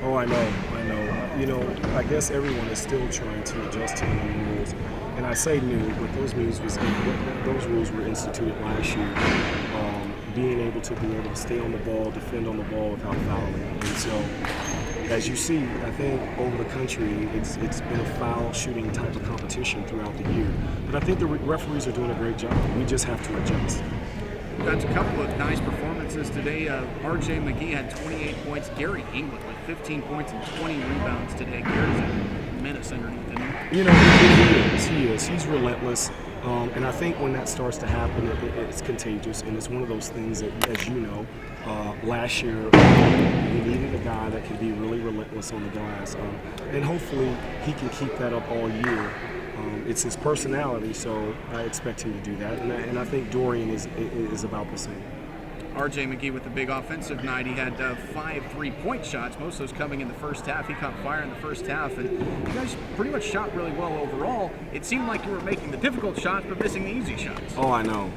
Oh, I know, I know. I guess everyone is still trying to adjust to the new rules. And I say new, but those rules were instituted last year. Being able to stay on the ball, defend on the ball without fouling. And so, as you see, I think over the country, it's been a foul shooting type of competition throughout the year. But I think the referees are doing a great job. We just have to adjust. Got a couple of nice performances today. R.J. McGee had 28 points. Gary England with 15 points and 20 rebounds today. Gary's a menace underneath him. He is. He's relentless. And I think when that starts to happen, it's contagious. And it's one of those things that, as you know, last year we needed a guy that can be really relentless on the glass. And hopefully he can keep that up all year. It's his personality, so I expect him to do that. And I think Dorian is about the same. R.J. McGee with a big offensive night. He had 5 3-point shots, most of those coming in the first half. He caught fire in the first half, and you guys pretty much shot really well overall. It seemed like you were making the difficult shots, but missing the easy shots. Oh, I know.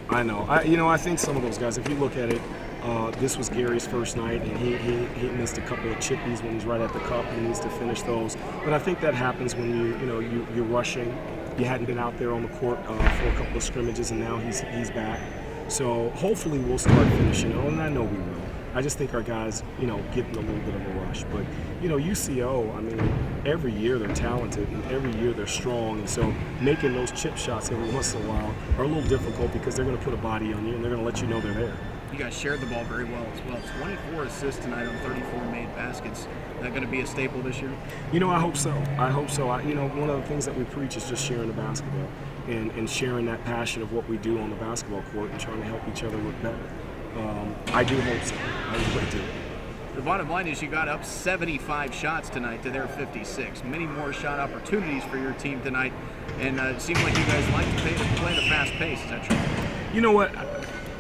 I think some of those guys, if you look at it, this was Gary's first night, and he missed a couple of chippies when he's right at the cup. He needs to finish those. But I think that happens when you're rushing. You hadn't been out there on the court for a couple of scrimmages, and now he's back. So hopefully we'll start finishing, and I know we will. I just think our guys, getting a little bit of a rush. But, UCO, every year they're talented and every year they're strong. And so making those chip shots every once in a while are a little difficult because they're going to put a body on you and they're going to let you know they're there. You guys shared the ball very well as well. 24 assists tonight on 34 made baskets. Is that going to be a staple this year? I hope so. One of the things that we preach is just sharing the basketball and sharing that passion of what we do on the basketball court and trying to help each other look better. I do hope so. I really do. The bottom line is you got up 75 shots tonight to their 56. Many more shot opportunities for your team tonight, and it seems like you guys like to play at a fast pace. Is that true? You know what?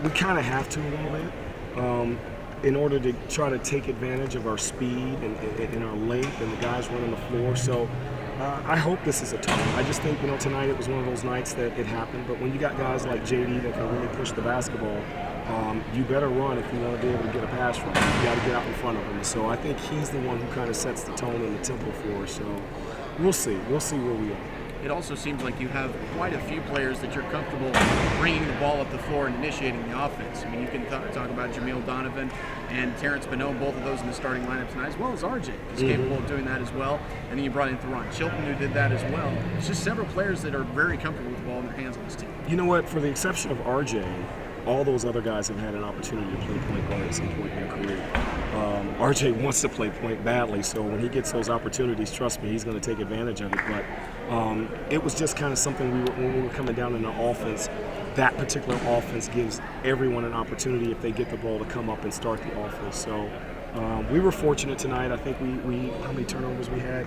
We kind of have to a little bit in order to try to take advantage of our speed and our length and the guys running the floor. So I hope this is a turn. I just think, tonight it was one of those nights that it happened. But when you got guys like JD that can really push the basketball, you better run if you want to be able to get a pass from him. You got to get out in front of him. So I think he's the one who kind of sets the tone and the tempo for us. So we'll see. We'll see where we are. It also seems like you have quite a few players that you're comfortable bringing the ball up the floor and initiating the offense. You can talk about Jamil Donovan and Terrence Bonneau, both of those in the starting lineup tonight, as well as RJ is capable of doing that as well. And then you brought in Theron Chilton, who did that as well. It's just several players that are very comfortable with the ball in their hands on this team. You know what? For the exception of RJ, all those other guys have had an opportunity to play point guard at some point in their career. RJ wants to play point badly, so when he gets those opportunities, trust me, he's going to take advantage of it. But it was just kind of something when we were coming down in the offense, that particular offense gives everyone an opportunity if they get the ball to come up and start the offense. So we were fortunate tonight. I think we how many turnovers we had?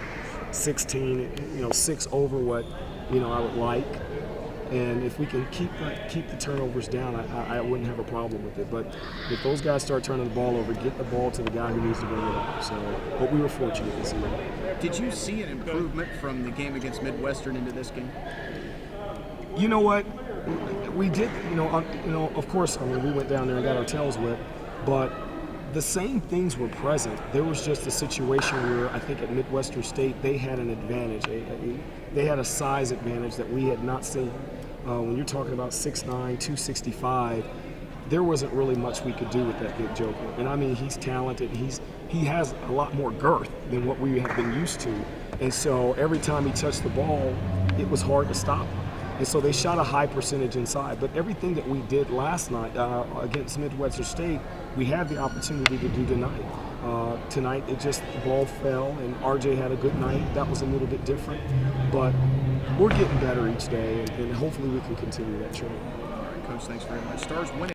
16, 6 over what I would like. And if we can keep the turnovers down, I wouldn't have a problem with it. But if those guys start turning the ball over, get the ball to the guy who needs to bring it up. But we were fortunate this year. Did you see an improvement from the game against Midwestern into this game? You know what? We did. Of course. We went down there and got our tails whipped, but the same things were present. There was just a situation where I think at Midwestern State they had an advantage. They had a size advantage that we had not seen. When you're talking about 6'9", 265, there wasn't really much we could do with that big joker. And he's talented. He has a lot more girth than what we have been used to. And so every time he touched the ball, it was hard to stop him. And so they shot a high percentage inside. But everything that we did last night against Midwestern State, we had the opportunity to do tonight. Tonight, the ball fell, and RJ had a good night. That was a little bit different. But we're getting better each day, and hopefully we can continue that trend. All right, Coach, thanks very much. Stars winning.